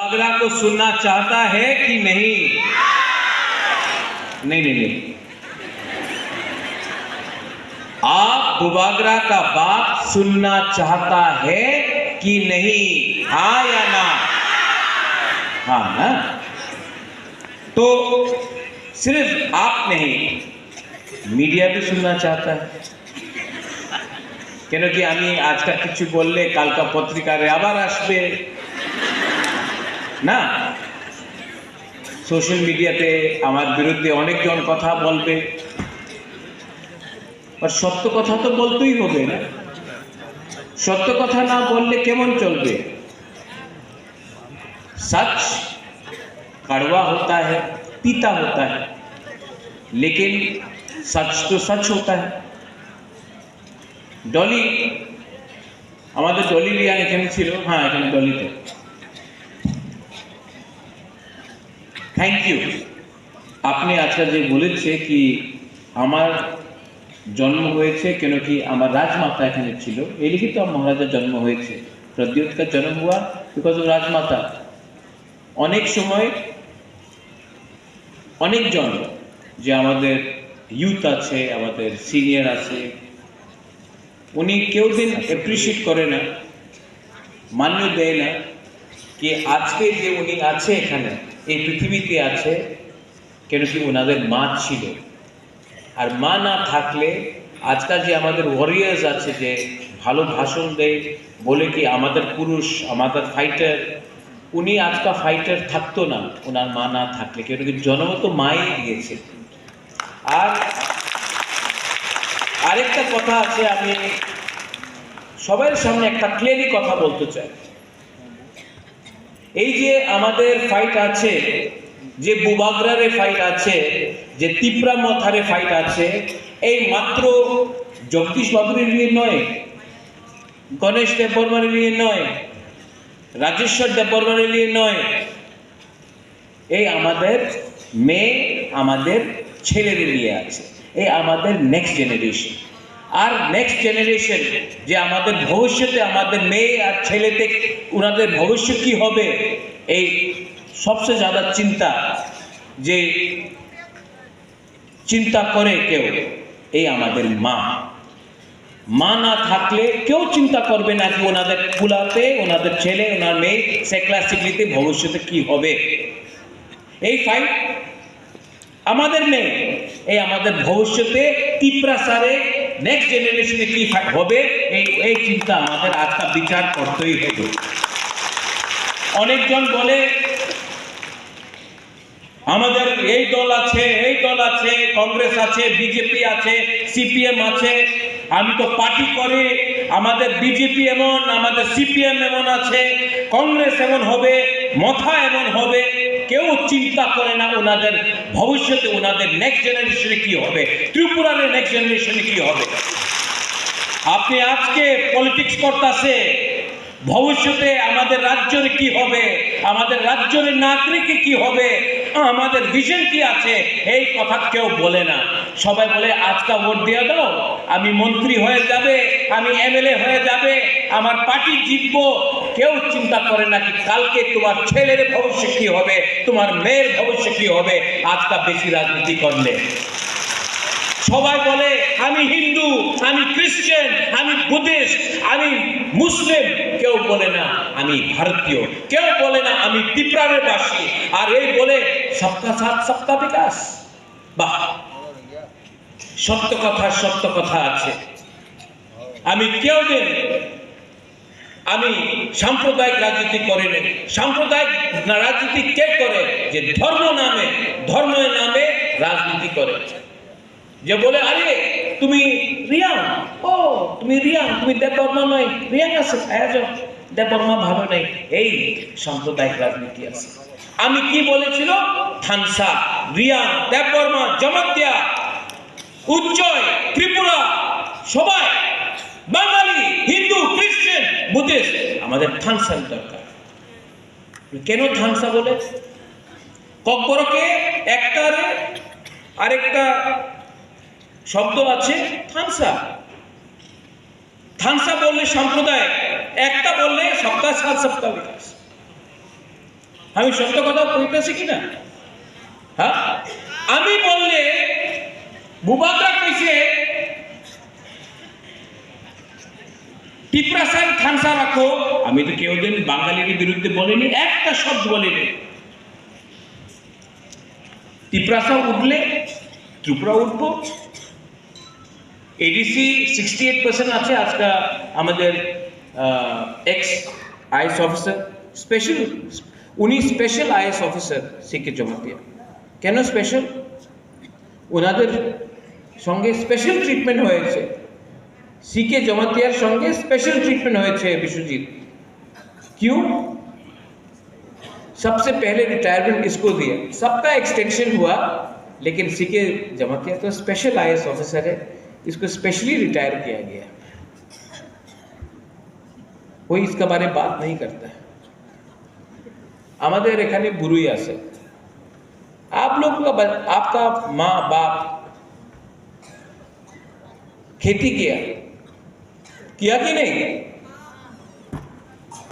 बुबागरा को सुनना चाहता है कि नहीं? नहीं। आप बुबागरा का बात सुनना चाहता है कि नहीं? हाँ या ना? हाँ ना? तो सिर्फ आप नहीं, मीडिया भी सुनना चाहता है। কেন কি আমি আজকাল কিছু বললে কালকা পত্রিকারে আবার আসবে না? সোশ্যাল মিডিয়াতে আমার বিরুদ্ধে অনেকজন কথা বলবে, আর সত্য কথা তো বলতেই হবে না। সত্য কথা না বললে কেমন চলবে? सच कड़वा होता है, तीता होता है, लेकिन सच तो सच होता है। डॉली আমাদের ডলি রিয়ান এখানে ছিল। হ্যাঁ, এখানে ডলিতে। Thank you. আপনি আজকে যে বলেছে কি আমার জন্ম হয়েছে কেন কি আমার রাজমাতা এখানে ছিল, এই লিখিত মহারাজার জন্ম হয়েছে। प्रद्योत का जन्म हुआ बिकॉज ऑफ राजमाता। অনেক সময় অনেকজন যে আমাদের ইউথ আছে, আমাদের সিনিয়র আছে, উনি কেউ দিন অ্যাপ্রিসিয়েট করে না, মান্য দেয় না কি আজকে যে উনি আছে এখানে এই পৃথিবীতে আছে কেন কি ওনাদের মা ছিল। আর মা না থাকলে আজকাল যে আমাদের ওয়ারিয়ার্স আছে যে ভালো ভাষণ দেয়, বলে কি আমাদের পুরুষ, আমাদের ফাইটার, উনি আজকা ফাইটার থাকতো না ওনার মা না থাকলে। কেন কি জন্ম তো মাই দিয়েছে। আর আরেকটা কথা আছে, আমি সবার সামনে একটা ক্লিয়ারলি কথা বলতে চাই। এই যে আমাদের ফাইট আছে, যে বুবাগরারে ফাইট আছে, যে তিপ্রা মথারে ফাইট আছে, এই মাত্র জগদীশ বাবুর নিয়ে নয়, গণেশ দেববর্মার নিয়ে নয়, রাজেশ্বর দেববর্মার নিয়ে নয়, এই আমাদের মেয়ে, আমাদের ছেলেদের নিয়ে আছে। এই আমাদের নেক্সট জেনারেশন। আর নেক্সট জেনারেশন যে আমাদের ভবিষ্যতে আমাদের মেয়ে আর ছেলেতে ওনাদের ভবিষ্যৎ কি হবে, এই সবচেয়ে ज़्यादा যে চিন্তা করে কেউ, এই আমাদের মা। মা না থাকলে কেউ চিন্তা করবে না কি ওনাদের কুলাতে, ওনাদের ছেলে, ওনার মেয়ে সেক্লাসিকলিতে ভবিষ্যতে কি হবে। এই ফাইট আমাদের মেয়ে, এই আমাদের ভবিষ্যতে তিপ্রাসারে নেক্সট জেনারেশনে কি হবে, এই চিন্তা আমাদের আজকে বিচার করতেই হবে। অনেকজন বলে আমাদের এই দল আছে, এই দল আছে, কংগ্রেস আছে, বিজেপি আছে, সিপিএম আছে। আমি তো পার্টি করে, আমাদের বিজেপি এমন, আমাদের সিপিএম এমন আছে, কংগ্রেস এমন হবে, মথা এমন হবে। কেউ চিন্তা করে না ওনাদের ভবিষ্যতে, ওনাদের নেক্সট জেনারেশনে কি হবে, ত্রিপুরার নেক্সট জেনারেশনে কি হবে। আপনি আজকে পলিটিক্স করতেছে, ভবিষ্যতে আমাদের রাজ্যের কি হবে, আমাদের রাজ্যের নাগরিকের কি হবে, আমাদের ভিশন কি আছে, এই কথা কেউ বলে না। সবাই বলে আজকা ভোট দিয়ে দাও, আমি মন্ত্রী হয়ে যাবে, আমি এমএলএ হয়ে যাবে, আমার পার্টি জিতবো। কেউ চিন্তা করে না কি কালকে তোমার ছেলের ভবিষ্যৎ কি হবে, তোমার মেয়ের ভবিষ্যৎ কি হবে আজকা বেশি রাজনীতি করলে। সবাই বলে আমি হিন্দু, আমি খ্রিস্টান, আমি বুদ্ধিস্ট, আমি মুসলিম। কেউ বলে না আমি ভারতীয়, কেউ বলে না আমি ত্রিপুরার বাসী। আর এই বলে সবকা সাথ সবকা বিকাশ। বাহ, সত্য কথা আছে। আমি কেউ দিন আমি সাম্প্রদায়িক রাজনীতি করি না। সাম্প্রদায়িক রাজনীতি কে করে? যে ধর্মের নামে রাজনীতি করে। যে বলে আরে তুমি রিয়াং, ও তুমি রিয়াং, তুমি দেববর্মা নয়, রিয়াং আছে দেববর্মা ভালো নাই। এই সাম্প্রদায়িক রাজনীতি আছে। আমি কি বলেছিল? থানসা, রিয়াং, দেববর্মা, জমাতিয়া, উজ্জয়, ত্রিপুরা, সবাই বাঙালি, হিন্দু, খ্রিস্টান, বুদ্ধিস্ট, আমাদের থানসার দরকার। কেন থানসা বলে? ককবরকে একটারে আরেকটা শব্দ আছে থানসা। থানসা বললে সম্প্রদায়, একটা বললে সপ্তাহ সাত সপ্তাহ বিকাশ। আমি সত্য কথা কইতেছি কিনা? হ্যাঁ, আমি বললে বুবাকরা কইছে টিপ্রাসার থানসা রাখো, আমি তো কেউ দিন বাঙালির বিরুদ্ধে বলিনি, একটা শব্দ বলিনি। টিপ্রাসা উঠলে ত্রিপুরা উঠবো। এডিসি 68% আছে আজকে আমাদের এক্স আইএস অফিসার, স্পেশাল, উনি স্পেশাল আইএস অফিসার সিকে জমাতিয়া। কেন স্পেশাল? ওনাদের সঙ্গে স্পেশাল ট্রিটমেন্ট হয়েছে, सीके जमातियार संगे स्पेशल ट्रीटमेंट हुए विश्वजीत। क्यों? सबसे पहले रिटायरमेंट इसको दिया, सबका एक्सटेंशन हुआ, लेकिन सीके जमातिया तो स्पेशल आईएएस ऑफिसर है, इसको स्पेशली रिटायर किया गया। कोई इसका बारे में बात नहीं करता है। हमारे एखाने बुरुई आसे, आप लोग का, आपका माँ बाप खेती किया कि नहीं?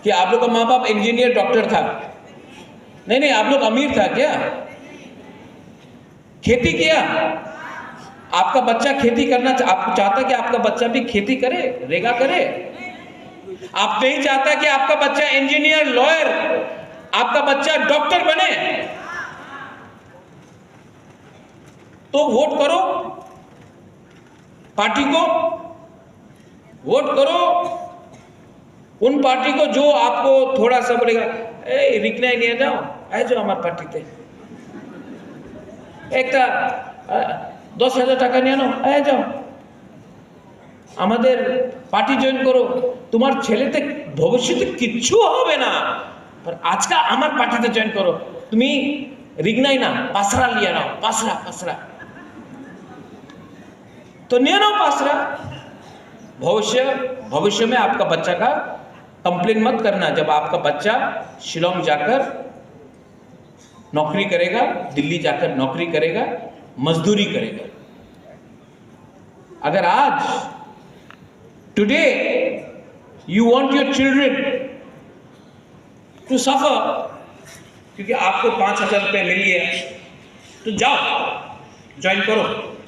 कि आप लोग का माँ बाप इंजीनियर डॉक्टर था? नहीं, आप लोग अमीर था क्या? खेती किया? आपका बच्चा खेती करना आप चाहता कि आपका बच्चा भी खेती करे, रेगा करे? आप नहीं चाहता कि आपका बच्चा इंजीनियर, लॉयर, आपका बच्चा डॉक्टर बने? तो वोट करो, पार्टी को वोट करो, उन पार्टी को जो आपको थोड़ा सा बोलेगा, ए रिकना ही नहीं जाओ, आ जाओ हमारे पार्टी ते, एक 10,000 টাকা নিয়ে নাও, आ जाओ আমাদের পার্টি জয়েন করো, তোমার ছেলেতে ভবিষ্যতে কিচ্ছু হবে না, पर आज का আমার পার্টিতে জয়েন করো, তুমি রিগনাই না, পাসরা লিয়ে নাও, পাসরা तो नहीं ना पासरा। भविष्य में आपका बच्चा का कंप्लेन मत करना, जब आपका बच्चा शिलोंग जाकर नौकरी करेगा, दिल्ली जाकर नौकरी करेगा, मजदूरी करेगा। अगर आज today you want your children to suffer क्योंकि आपको 5,000 रुपये मिल गया, तो जाओ ज्वाइन करो।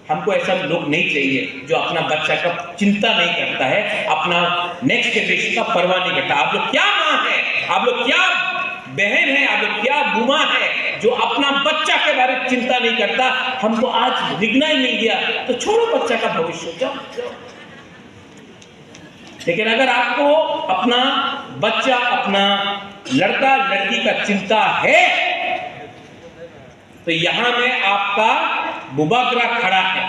हमको ऐसा लोग नहीं चाहिए जो अपना बच्चा का चिंता नहीं करता है, अपना नेक्स्ट जनरेशन का परवाह नहीं करता। आप लोग क्या माँ है, आप लोग क्या बहन है, आप लोग क्या बुआ है जो अपना बच्चा के बारे में चिंता नहीं करता। हमको आज रिगना ही मिल गया तो छोड़ो बच्चा का भविष्य, जाओ। लेकिन अगर आपको अपना बच्चा, अपना लड़का लड़की का चिंता है तो यहां में आपका बुबाकरा खड़ा है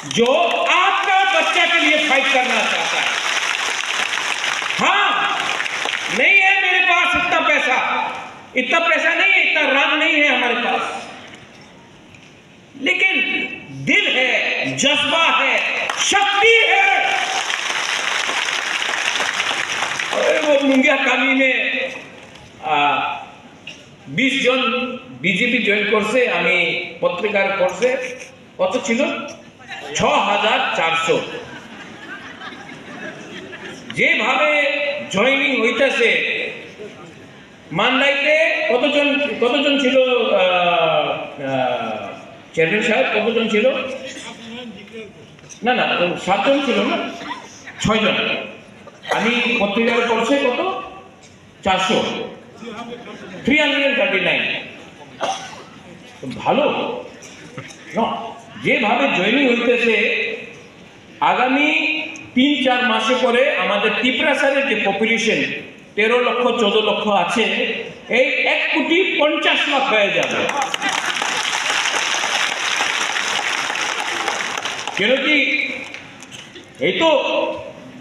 जो आपका बच्चा के लिए फाइट करना चाहता है। हाँ, नहीं है मेरे पास इतना पैसा नहीं है, इतना रंग नहीं है हमारे पास, लेकिन दिल है, जज्बा है, शक्ति है। वो मुंगिया कामी में 20 জন বিজেপি জয়েন করছে, আমি পত্রিকার করছে, কত ছিল? 6,400। যেভাবে জয়েনিং হইতেছে, মান্দাইতে কতজন ছিল? চেয়ারম্যান সাহেব কতজন ছিল? না 7 জন ছিল না, 6 জন। আমি পত্রিকার করছে কত? 400, 339। ভালো না? যেভাবে জয়েনিং হইতেছে, আগামী 3-4 মাসে পরে আমাদের ত্রিপুরাসারের যে পপুলেশন 13 লক্ষ 14 লক্ষ আছে, এই 1,50,00,000 হয়ে যাবে। কেন কি এই তো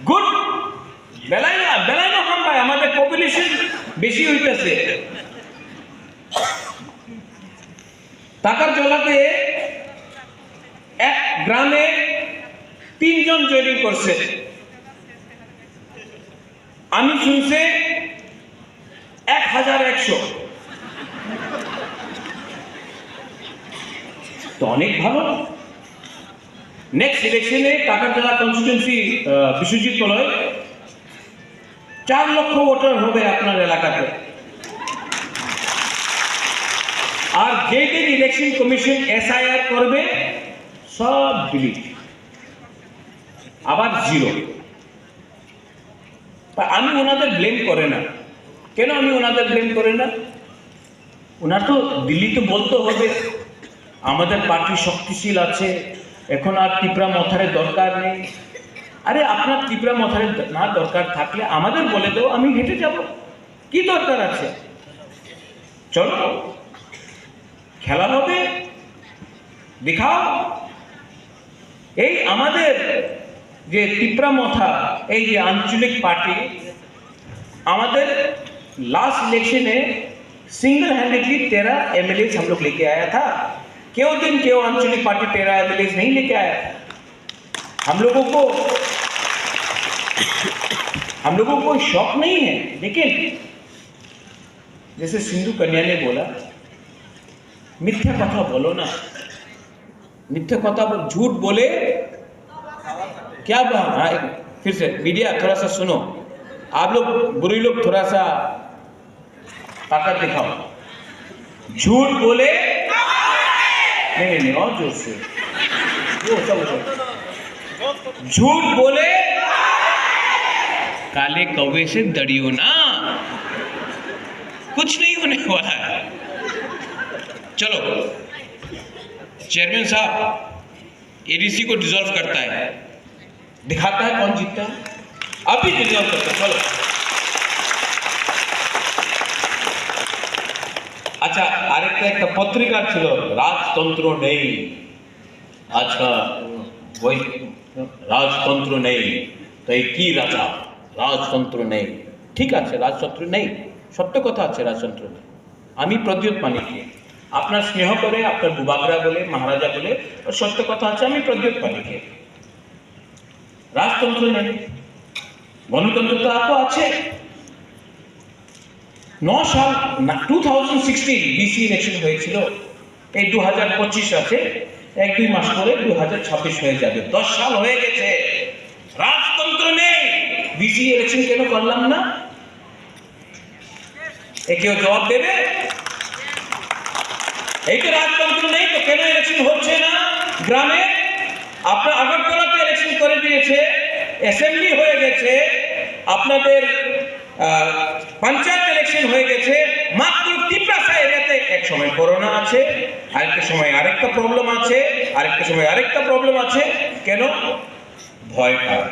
গুড বেলায় না হাম ভাই, আমাদের পপুলেশন বেশি হইতেছে। টাকার জলাতে এক গ্রামে 3 জন জয়েনিং করছে, আমি শুনছে 1,100, তো অনেক ভালো। নেক্সট ইলেকশনে কাকারজলা কনস্টিটিউন্সি বিশ্বজিৎ বলয় 4 লক্ষ ভোটার হবে আপনার এলাকাতে। আর যেদিন ইলেকশন কমিশন এসআইআর করবে সব ডিলিট, আবার জিরো। আমি ওনাদের ব্লেম করে না। কেন আমি ওনাদের ব্লেম করে না? ওনার তো দিল্লি তো বলতে হবে আমাদের পার্টি শক্তিশীল আছে, এখন আর টিপরা মথারের দরকার নেই। আরে আপনার টিপরা মথারের না দরকার থাকলে আমাদের বলে দাও, আমি হেঁটে যাব, কি দরকার আছে? চলো খেলা হবে, দেখাও। এই আমাদের যে টিপরা মথা, এই যে আঞ্চলিক পার্টি, আমাদের लास्ट इलेक्शन में सिंगल हैंडेडली 13 एमएलए हम लोग लेके आया था। क्यों दिन क्यों आंचलिक पार्टी 13 एमएलए नहीं लेके आया? हम लोगों को शौक नहीं है। लेकिन जैसे सिंधु कन्या ने बोला, मिथ्या कथा बोलो ना, मिथ्या कथा झूठ बोले क्या? फिर से मीडिया थोड़ा सा सुनो, आप लोग बुरी लोग थोड़ा सा ताकत दिखाओ। झूठ बोले नहीं और जोर से, झूठ बोले काले कौवे से डरियो ना, कुछ नहीं होने वाला है। चलो चेयरमैन साहब एडीसी को डिसॉल्व करता है, दिखाता है कौन जीतता है, अभी डिसॉल्व करता है। चलो আচ্ছা, আরেকটা একটা পত্রিকার ছিল রাজতন্ত্র নেই। আচ্ছা ওই রাজতন্ত্র নেই, তো এই কি রাজা? রাজতন্ত্র নেই, ঠিক আছে, রাজতন্ত্র নেই, সত্য কথা আছে, রাজতন্ত্র নেই। আমি প্রদ্যোৎ মানিককে আপনার স্নেহ করে, আপনার বুবাগরা বলে, মহারাজা বলে, সত্য কথা আছে, আমি প্রদ্যোৎ মানিককে। রাজতন্ত্র নেই, গণতন্ত্র তো আপও আছে। 9 সাল 2016 বিসি ইলেকশন হয়েছিল, এই 2025 আছে, 1-2 মাস পরে 2026 হয়ে যাবে, 10 সাল হয়ে গেছে। রাজতন্ত্র নেই, বিসি ইলেকশন কেন করলাম না? এ কেউ জবাব দেবে? এই তো রাজতন্ত্র নেই, তো কেন ইলেকশন হচ্ছে না গ্রামে? আপনার আগরতলাতে ইলেকশন করে দিয়েছে, অ্যাসেম্বলি হয়ে গেছে, আপনাদের पंचायत इलेक्शन হয়ে গেছে, মাত্র টিপ্রাসা এরিয়াতে এক সময় করোনা আছে, আরেকটা সময় আরেকটা প্রবলেম আছে, আরেকটা সময় আরেকটা প্রবলেম আছে। কেন? ভয় পায়।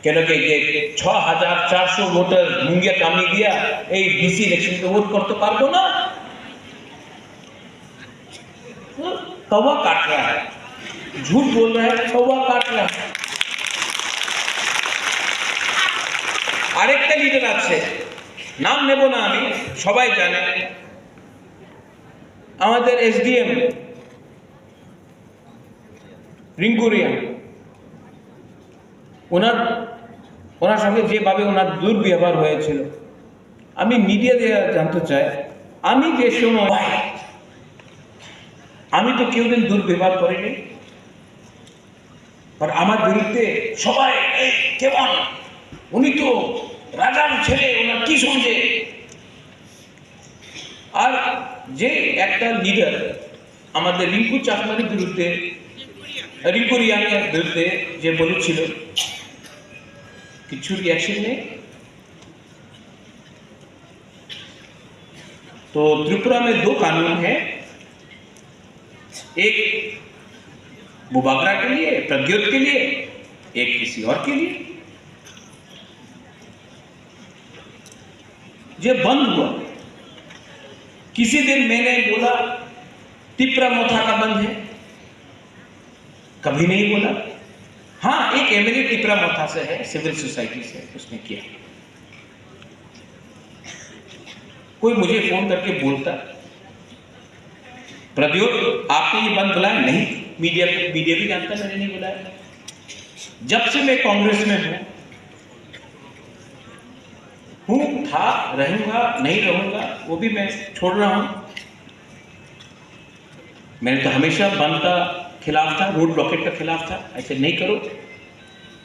কেন কি যে 6400 ভোটার মুঙ্গিয়া কামি দিয়া এই ডিসি ইলেকশনকে ভোট করতে পারবো না? कौवा काट रहा है, झूठ बोल रहा है, कौवा काट रहा है। আরেকটা লিডার আছে, নাম নেব না আমি, সবাই জানে, আমাদের এসডিএম রিঙ্কুরিয়া, ওনার সঙ্গে যেভাবে ওনার দুর্ব্যবহার হয়েছিল, আমি মিডিয়া দিয়ে জানতে চাই, আমি যে সময়, আমি তো কেউ দিন দুর্ব্যবহার করিনি, আর আমার বিরুদ্ধে সবাই কেমন, উনি তো রাজার ছেলে, ওনার কি সমঝে? আর যে একটা লিডার আমাদের রিঙ্কু চাকমার বিরুদ্ধে, রিঙ্কু রিয়ানের বিরুদ্ধে যে বলেছিল, কিছু রিয়াকশন নেই। तो त्रिपुरा में 2 कानून हैं, एक बुबागरा के लिए, प्रद्योत के लिए, एक किसी और के लिए। ये बंद हुआ, किसी दिन मैंने बोला टिपरा मोथा का बंद है, कभी नहीं बोला। हाँ, एक एमएलए टिपरा मोथा से है, सिविल सोसाइटी से, उसने किया। कोई मुझे फोन करके बोलता प्रद्योत आपने ये बंद बुलाया? नहीं, मीडिया भी जानता मैंने नहीं बुलाया। जब से मैं कांग्रेस में हूं, था, रहूंगा, नहीं रहूंगा, वो भी मैं छोड़ रहा हूं। मैंने तो हमेशा बंद का खिलाफ था, रोड ब्लॉकेट का खिलाफ था, ऐसे नहीं करो।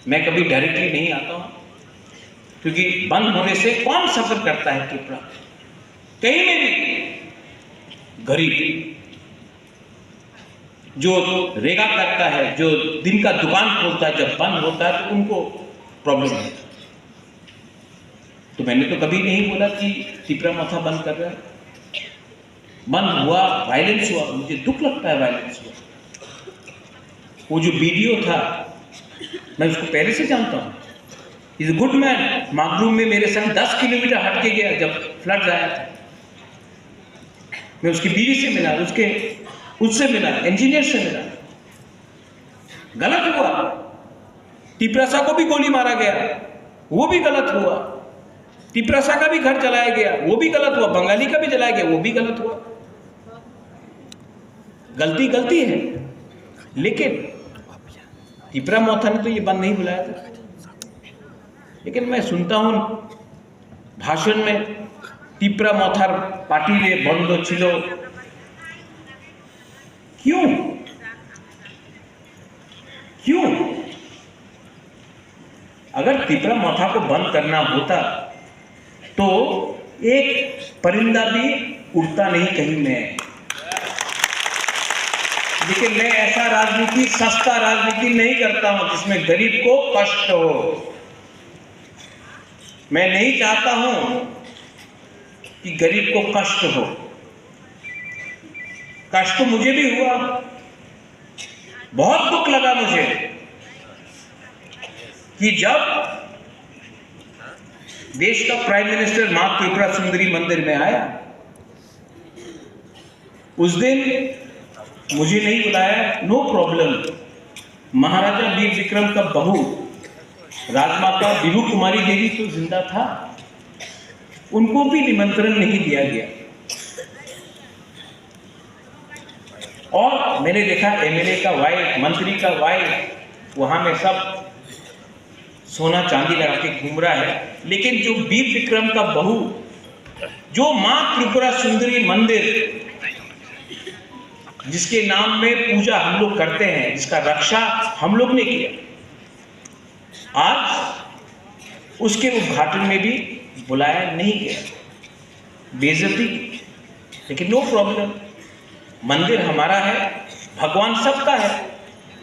मैं कभी डायरेक्टली नहीं आता हूं, क्योंकि बंद होने से कौन सफर करता है त्रिपुरा? कहीं में भी गरीब जो रेगा करता है, जो दिन का दुकान खोलता है, जब बंद होता है तो उनको प्रॉब्लम है। तो मैंने तो कभी नहीं बोला कि टिपरा माथा बंद कर रहा है। बंद हुआ, वायलेंस हुआ, मुझे दुख लगता है वायलेंस हुआ। वो जो वीडियो था, मैं उसको पहले से जानता हूँ, इज ए गुड मैन। मागरूम में मेरे संग 10 किलोमीटर हट के गया जब फ्लड आया था। मैं उसकी बीवी से मिला, उससे मिला, इंजीनियर से मिला। गलत हुआ। टिपरासा को भी गोली मारा गया, वो भी गलत हुआ। टिपरासा का भी घर जलाया गया, वो भी गलत हुआ। बंगाली का भी जलाया गया, वो भी गलत हुआ। गलती गलती है, लेकिन टिपरा मोथा ने तो ये बंद नहीं बुलाया था। लेकिन मैं सुनता हूं भाषण में टिपरा मोथार पार्टी रे बंद छिलो। क्यों? अगर टिपरा मोथा को बंद करना होता तो एक परिंदा भी उड़ता नहीं कहीं में। लेकिन मैं ऐसा राजनीति, सस्ता राजनीति नहीं करता हूं जिसमें गरीब को कष्ट हो। मैं नहीं चाहता हूं कि गरीब को कष्ट हो। कष्ट मुझे भी हुआ, बहुत दुख लगा मुझे कि जब देश का प्राइम मिनिस्टर मां त्रिपुरा सुंदरी मंदिर में आया, उस दिन मुझे नहीं बुलाया, नो प्रॉब्लम। महाराजा वीर विक्रम का बहू राजमाता बिहू कुमारी देवी तो जिंदा था, उनको भी निमंत्रण नहीं दिया गया। और मैंने देखा एमएलए का वाइफ, मंत्री का वाइफ वहां में सब सोना चांदी लगा के घूम रहा है। लेकिन जो वीर विक्रम का बहू, जो मां त्रिपुरा सुंदरी मंदिर जिसके नाम में पूजा हम लोग करते हैं, जिसका रक्षा हम लोग ने किया, आज उसके उद्घाटन में भी बुलाया नहीं गया, बेइज्जती। लेकिन नो प्रॉब्लम, मंदिर हमारा है, भगवान सबका है,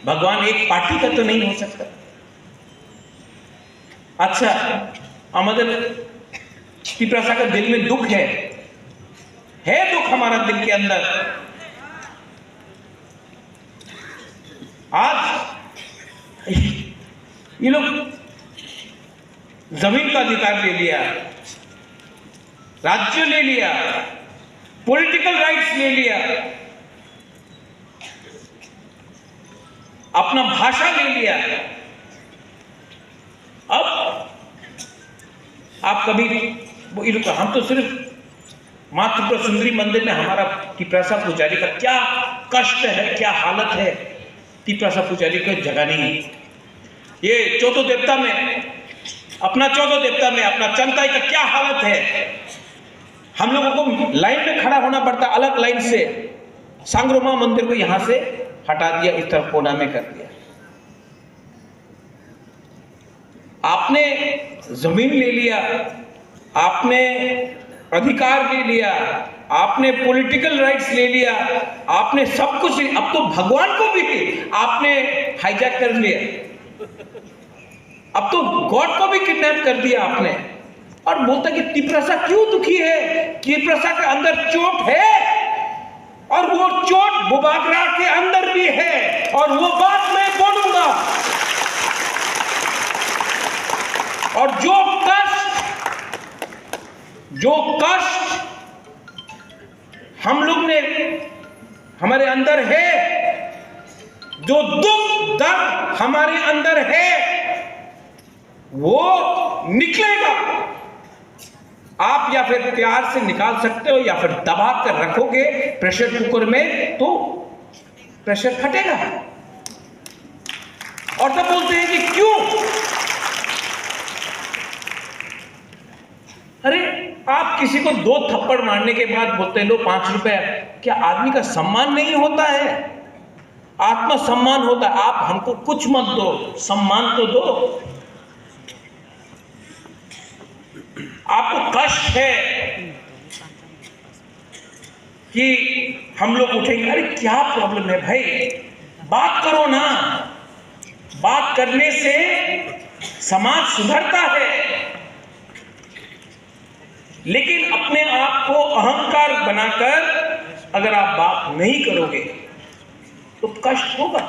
भगवान एक पार्टी का तो नहीं हो सकता। अच्छा, हमारे टिपरासा का दिल में दुख है दुख हमारा दिल के अंदर। आज ये लोग जमीन का अधिकार ले लिया, राज्य ले लिया, पॉलिटिकल राइट्स ले लिया, अपना भाषा ले लिया। अब आप कभी ये लोग, हम तो सिर्फ मां त्रिपुरा सुंदरी मंदिर में हमारा टिपरासा पुजारी का क्या कष्ट है, क्या हालत है। टिपरासा पुजारी को जगह नहीं। ये चौथो देवता में, अपना चौथो देवता में अपना चंताई का क्या हालत है। हम लोगों को लाइन में खड़ा होना पड़ता, अलग लाइन से। सांग्रोमा मंदिर को यहां से हटा दिया, इस तरफ कोना में कर दिया। आपने जमीन ले लिया, आपने अधिकार ले लिया, आपने पॉलिटिकल राइट्स ले लिया, आपने सब कुछ। अब तो भगवान को भी आपने हाईजैक कर लिया, अब तो गॉड को भी किडनैप कर दिया आपने। और बोलता कि टिपरासा क्यों दुखी है, टिपरासा के अंदर चोट है, और वो चोट बुबागरा के अंदर भी है, और वो बात मैं बोलूंगा। और जो कष्ट हम लोग ने हमारे अंदर है, जो दुख दर्द हमारे अंदर है, वो निकलेगा। आप या फिर प्यार से निकाल सकते हो, या फिर दबा कर रखोगे प्रेशर कुकर में, तो प्रेशर फटेगा। और तब बोलते हैं कि क्यों? अरे, आप किसी को 2 थप्पड़ मारने के बाद बोलते हैं लो 5 रुपए। क्या आदमी का सम्मान नहीं होता है? आत्मसम्मान होता है। आप हमको कुछ मत दो, सम्मान तो दो। आपको कष्ट है, कि हम लोग उठेंगे। अरे क्या प्रॉब्लम है भाई, बात करो ना। बात करने से समाज सुधरता है, लेकिन अपने आप को अहंकार बनाकर अगर आप बात नहीं करोगे तो कष्ट होगा।